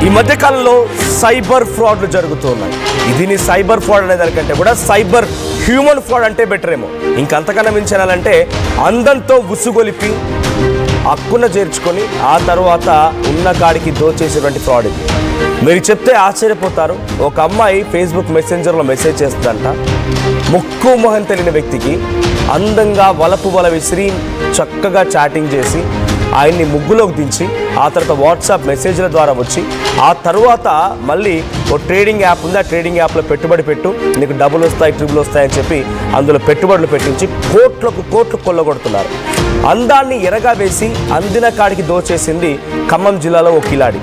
ఈ మధ్యకాలంలో సైబర్ ఫ్రాడ్లు జరుగుతున్నాయి. ఇది సైబర్ ఫ్రాడ్ అనే దానికంటే కూడా సైబర్ హ్యూమన్ ఫ్రాడ్ అంటే బెటర్ ఏమో. ఇంకంతకన్నా మించాలంటే అందంతో ఉసుగొలిపి హక్కున చేర్చుకొని ఆ తర్వాత ఉన్న కాడికి దోచేసేటువంటి ఫ్రాడ్ ఇది. మీరు చెప్తే ఆశ్చర్యపోతారు. ఒక అమ్మాయి ఫేస్బుక్ మెసెంజర్లో మెసేజ్ చేస్తుందంట. ముక్కు మొహం తెలియని వ్యక్తికి అందంగా వలపు వల విసిరి చక్కగా చాటింగ్ చేసి ఆయన్ని ముగ్గులోకి దించి ఆ తర్వాత వాట్సాప్ మెసేజ్ల ద్వారా వచ్చి ఆ తర్వాత మళ్ళీ ఓ ట్రేడింగ్ యాప్ ఉంది, ఆ ట్రేడింగ్ యాప్లో పెట్టుబడి పెట్టు, నీకు డబ్బులు వస్తాయి, ట్రిబుల్ వస్తాయని చెప్పి అందులో పెట్టుబడులు పెట్టించి కోట్లు కొల్లగొడుతున్నారు. అందాన్ని ఎరగా వేసి అందిన కాడికి దోచేసింది ఖమ్మం జిల్లాలో ఓ కిలాడి.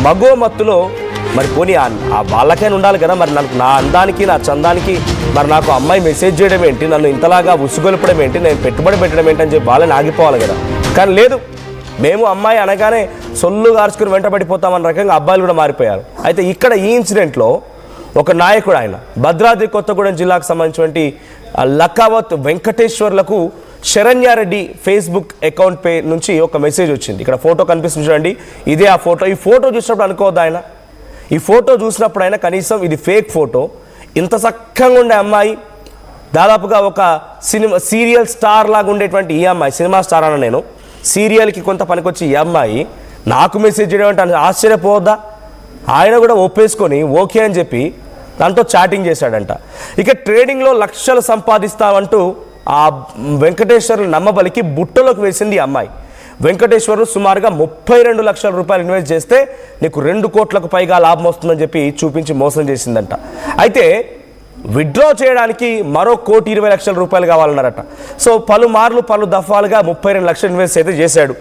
మగో మత్తులో మరి పోనీ వాళ్ళకైనా ఉండాలి కదా, మరి నా అందానికి నా చందానికి మరి నాకు అమ్మాయి మెసేజ్ చేయడం ఏంటి, నన్ను ఇంతలాగా ఉసుగొలపడం ఏంటి, నేను పెట్టుబడి పెట్టడం ఏంటి అని చెప్పి వాళ్ళని ఆగిపోవాలి కదా. కానీ లేదు, మేము అమ్మాయి అనగానే సొల్లు గార్చుకుని వెంటబడిపోతామన్న రకంగా అబ్బాయిలు కూడా మారిపోయారు. అయితే ఇక్కడ ఈ ఇన్సిడెంట్లో ఒక నాయకుడు, ఆయన భద్రాద్రి కొత్తగూడెం జిల్లాకు సంబంధించినటువంటి లకావత్ వెంకటేశ్వర్లకు శరణ్యారెడ్డి ఫేస్బుక్ అకౌంట్ పే నుంచి ఒక మెసేజ్ వచ్చింది. ఇక్కడ ఫోటో కనిపిస్తుంది చూడండి, ఇదే ఆ ఫోటో. ఈ ఫోటో చూసినప్పుడు అనుకోవద్దు ఆయన, ఈ ఫోటో చూసినప్పుడు ఆయన కనీసం ఇది ఫేక్ ఫోటో, ఇంత చక్కగా ఉండే అమ్మాయి, దాదాపుగా ఒక సీరియల్ స్టార్ లాగా ఉండేటువంటి ఈ అమ్మాయి, సినిమా స్టార్ అన్న నేను, సీరియల్కి కొంత పనికొచ్చి ఈ అమ్మాయి నాకు మెసేజ్ చేయడం అంటే ఆశ్చర్యపోవద్దా? ఆయన కూడా ఒప్పేసుకొని ఓకే అని చెప్పి దాంతో చాటింగ్ చేశాడంట. ఇక ట్రేడింగ్లో లక్షలు సంపాదిస్తామంటూ ఆ వెంకటేశ్వర్లు నమ్మబలికి బుట్టలోకి వేసింది ఈ అమ్మాయి. వెంకటేశ్వర్లు సుమారుగా 32 లక్షల రూపాయలు ఇన్వెస్ట్ చేస్తే నీకు 2 కోట్లకు పైగా లాభం వస్తుందని చెప్పి చూపించి మోసం చేసిందంట. అయితే విత్డ్రా చేయడానికి మరో 1,20,00,000 రూపాయలు కావాలన్నారట. సో పలు దఫాలుగా 32 లక్షలు ఇన్వెస్ట్ అయితే చేశాడు.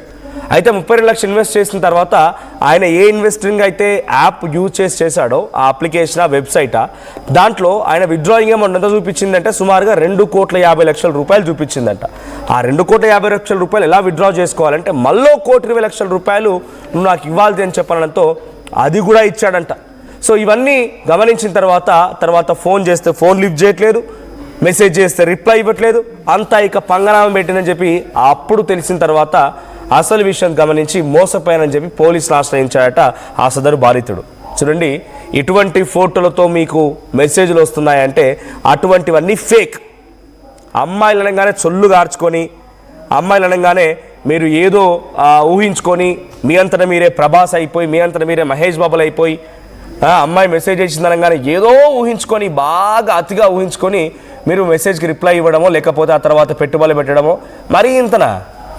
అయితే 32 లక్షలు ఇన్వెస్ట్ చేసిన తర్వాత ఆయన ఏ ఇన్వెస్టింగ్ అయితే యాప్ యూజ్ చేశాడో, ఆ అప్లికేషన్, ఆ వెబ్సైటా, దాంట్లో ఆయన విత్డ్రాయింగ్ అమౌంట్ ఎంత చూపించిందంటే సుమారుగా 2,50,00,000 రూపాయలు చూపించిందంట. ఆ 2,50,00,000 రూపాయలు ఎలా విత్డ్రా చేసుకోవాలంటే మళ్ళీ 1,20,00,000 రూపాయలు నువ్వు నాకు ఇవ్వాలి అని చెప్పడంతో అది కూడా ఇచ్చాడంట. సో ఇవన్నీ గమనించిన తర్వాత ఫోన్ చేస్తే ఫోన్ లిఫ్ట్ చేయట్లేదు, మెసేజ్ చేస్తే రిప్లై ఇవ్వట్లేదు, అంతా ఇక పంగనామం పెట్టిందని చెప్పి అప్పుడు తెలిసిన తర్వాత అసలు విషయం గమనించి మోసపోయానని చెప్పి పోలీసులు ఆశ్రయించాడట ఆ సదరు బాధితుడు. చూడండి, ఇటువంటి ఫోటోలతో మీకు మెసేజ్లు వస్తున్నాయంటే అటువంటివన్నీ ఫేక్. అమ్మాయిలు అనగానే చొల్లు గార్చుకొని, అమ్మాయిలు అనగానే మీరు ఏదో ఊహించుకొని మీ అంతటా మీరే ప్రభాస్ అయిపోయి, మీ అంతటా మీరే మహేష్ బాబులు అయిపోయి, అమ్మాయి మెసేజ్ చేసింది అనగానే ఏదో ఊహించుకొని, బాగా అతిగా ఊహించుకొని మీరు మెసేజ్కి రిప్లై ఇవ్వడమో లేకపోతే ఆ తర్వాత పెట్టుబడులు పెట్టడమో మరీ ఇంతనా.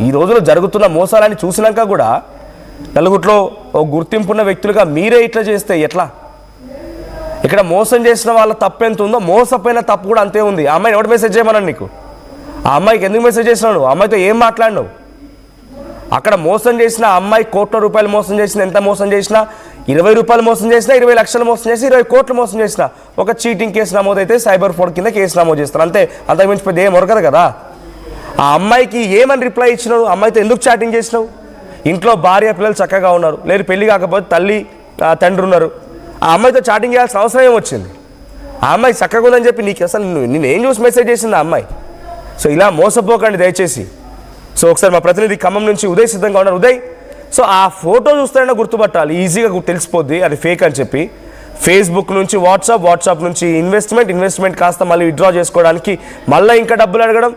ఈ రోజులో జరుగుతున్న మోసాలని చూసినాక కూడా నలుగురిలో ఓ గుర్తింపున్న వ్యక్తులుగా మీరే ఇట్లా చేస్తే ఎట్లా? ఇక్కడ మోసం చేసిన వాళ్ళ తప్పు ఎంత ఉందో మోసపోయిన తప్పు కూడా అంతే ఉంది. ఆ అమ్మాయిని ఎవరు మెసేజ్ చేయమన్నాడు నీకు? ఆ అమ్మాయికి ఎందుకు మెసేజ్ చేసినావు? ఆ అమ్మాయితో ఏం మాట్లాడినావు? అక్కడ మోసం చేసిన అమ్మాయి కోట్ల రూపాయలు మోసం చేసిన, ఎంత మోసం చేసినా, 20 రూపాయలు మోసం చేసినా, 20 లక్షలు మోసం చేసి, 20 కోట్లు మోసం చేసిన, ఒక చీటింగ్ కేసు నమోదైతే సైబర్ ఫ్రాడ్ కింద కేసు నమోదు చేస్తారు అంతే. అంతకు మించి పెద్ద ఏం ఒరగదు కదా. ఆ అమ్మాయికి ఏమని రిప్లై ఇచ్చినావు? అమ్మాయితో ఎందుకు చాటింగ్ చేసినావు? ఇంట్లో భార్య పిల్లలు చక్కగా ఉన్నారు, లేదు పెళ్లి కాకపోతే తల్లి తండ్రి ఉన్నారు, ఆ అమ్మాయితో చాటింగ్ చేయాల్సిన అవసరం ఏమొచ్చింది? ఆ అమ్మాయి చక్కగా ఉందని చెప్పి నీకు అసలు నేను ఏం చూసి మెసేజ్ చేసింది ఆ అమ్మాయి? సో ఇలా మోసపోకండి దయచేసి. సో ఒకసారి మా ప్రతినిధి ఖమ్మం నుంచి ఉదయ్ సిద్ధంగా ఉన్నారు. ఉదయ్, సో ఆ ఫోటో చూస్తేనే గుర్తుపట్టాలి, ఈజీగా తెలిసిపోద్ది అది ఫేక్ అని చెప్పి. ఫేస్బుక్ నుంచి వాట్సాప్ నుంచి ఇన్వెస్ట్మెంట్ కాస్త మళ్ళీ విత్డ్రా చేసుకోవడానికి మళ్ళీ ఇంకా డబ్బులు అడగడం,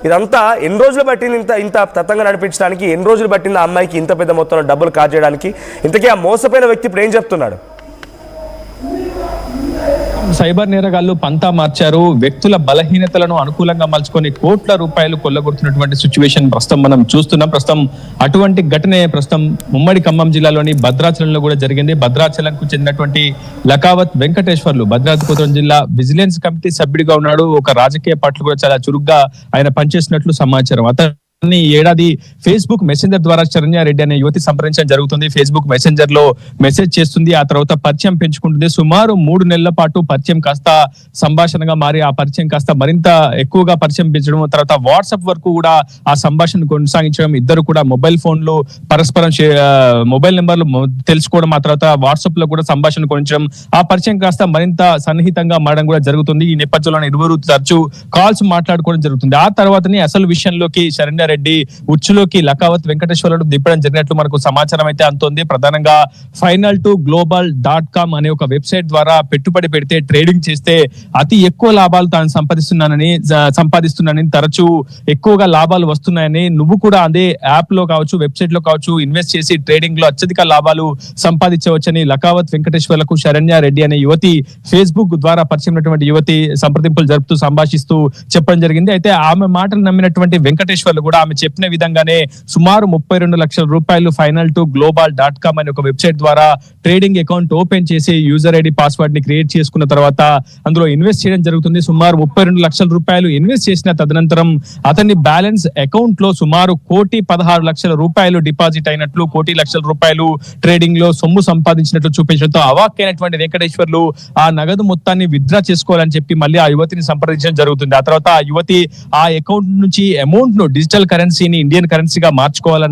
ఇదంతా ఎన్ని రోజులు పట్టింది ఇంత తతంగా నడిపించడానికి? ఎన్ని రోజులు పట్టింది ఆ అమ్మాయికి ఇంత పెద్ద మొత్తంలో డబ్బులు కాజేయడానికి? ఇంతకీ ఆ మోసపోయిన వ్యక్తి ఇప్పుడు ఏం చెప్తున్నాడు? సైబర్ నేరగాళ్లు పంతా మార్చారు. వ్యక్తుల బలహీనతలను అనుకూలంగా మలుచుకొని కోట్ల రూపాయలు కొల్లగొడుతున్నటువంటి సిచ్యువేషన్ ప్రస్తుతం మనం చూస్తున్నాం. ప్రస్తుతం అటువంటి ఘటనే ప్రస్తుతం ఉమ్మడి ఖమ్మం జిల్లాలోని భద్రాచలంలో కూడా జరిగింది. భద్రాచలంకు చెందినటువంటి లకావత్ వెంకటేశ్వర్లు భద్రాద్రి కొత్తగూడెం జిల్లా విజిలెన్స్ కమిటీ సభ్యుడిగా ఉన్నాడు. ఒక రాజకీయ పార్టీలు కూడా చాలా చురుగ్గా ఆయన పనిచేసినట్లు సమాచారం. ఈ ఏడాది ఫేస్బుక్ మెసెంజర్ ద్వారా శరణ్యారెడ్డి అనే యువతి సంప్రదించడం జరుగుతుంది. ఫేస్బుక్ మెసెంజర్ లో మెసేజ్ చేస్తుంది, ఆ తర్వాత పరిచయం పెంచుకుంటుంది. సుమారు 3 నెలల పాటు పరిచయం కాస్త సంభాషణగా మారి ఆ పరిచయం కాస్త మరింత ఎక్కువగా పరిచయం పెంచడం, తర్వాత వాట్సాప్ వరకు కూడా ఆ సంభాషణ కొనసాగించడం, ఇద్దరు కూడా మొబైల్ ఫోన్లు పరస్పరం మొబైల్ నెంబర్లు తెలుసుకోవడం, ఆ తర్వాత వాట్సాప్ లో కూడా సంభాషణ కొనించడం, ఆ పరిచయం కాస్త మరింత సన్నిహితంగా మారడం కూడా జరుగుతుంది. ఈ నేపథ్యంలో ఇరువురు తరచూ కాల్స్ మాట్లాడుకోవడం జరుగుతుంది. ఆ తర్వాతనే అసలు విషయంలోకి శరణ్య రెడ్డి ఉచ్చులోకి లకావత్ వెంకటేశ్వర్లను దింపడం జరిగినట్లు మనకు సమాచారం అయితే అందుతోంది. ప్రధానంగా final2global.com అనే ఒక వెబ్సైట్ ద్వారా పెట్టుబడి పెడితే ట్రేడింగ్ చేస్తే అతి ఎక్కువ లాభాలు తాను సంపాదిస్తున్నానని తరచూ ఎక్కువగా లాభాలు వస్తున్నాయని, నువ్వు కూడా అదే యాప్ లో కావచ్చు వెబ్సైట్ లో కావచ్చు ఇన్వెస్ట్ చేసి ట్రేడింగ్ లో అత్యధిక లాభాలు సంపాదించవచ్చని లకావత్ వెంకటేశ్వర్లకు శరణ్య రెడ్డి అనే యువతి ఫేస్బుక్ ద్వారా పరిచయమైనటువంటి యువతి సంప్రదింపులు జరుపుతూ సంభాషిస్తూ చెప్పడం జరిగింది. అయితే ఆమె మాటలు నమ్మినటువంటి వెంకటేశ్వర్లు కూడా ఆమె చెప్పిన విధంగానే సుమారు 32 లక్షల రూపాయలు final2global.com అనే ఒక వెబ్సైట్ ద్వారా ట్రేడింగ్ అకౌంట్ ఓపెన్ చేసి యూజర్ ఐడి పాస్వర్డ్ ని క్రియేట్ చేసుకున్న తర్వాత అందులో ఇన్వెస్ట్ చేయడం జరుగుతుంది. సుమారు 32 లక్షల రూపాయలు ఇన్వెస్ట్ చేసిన తదనంతరం అతని బ్యాలెన్స్ అకౌంట్ లో సుమారు 1,16,00,000 రూపాయలు డిపాజిట్ అయినట్లు, 1,00,00,000 రూపాయలు ట్రేడింగ్ లో సొమ్ము సంపాదించినట్లు చూపించడంతో అవాక్కైనటువంటి వెంకటేశ్వర్లు ఆ నగదు మొత్తాన్ని విత్డ్రా చేసుకోవాలని చెప్పి మళ్ళీ ఆ యువతిని సంప్రదించడం జరుగుతుంది. ఆ తర్వాత ఆ యువతి ఆ అకౌంట్ నుంచి అమౌంట్ ను డిజిటల్ కరెన్సీని ఇండియన్ కరెన్సీగా మార్చుకోవాలన్న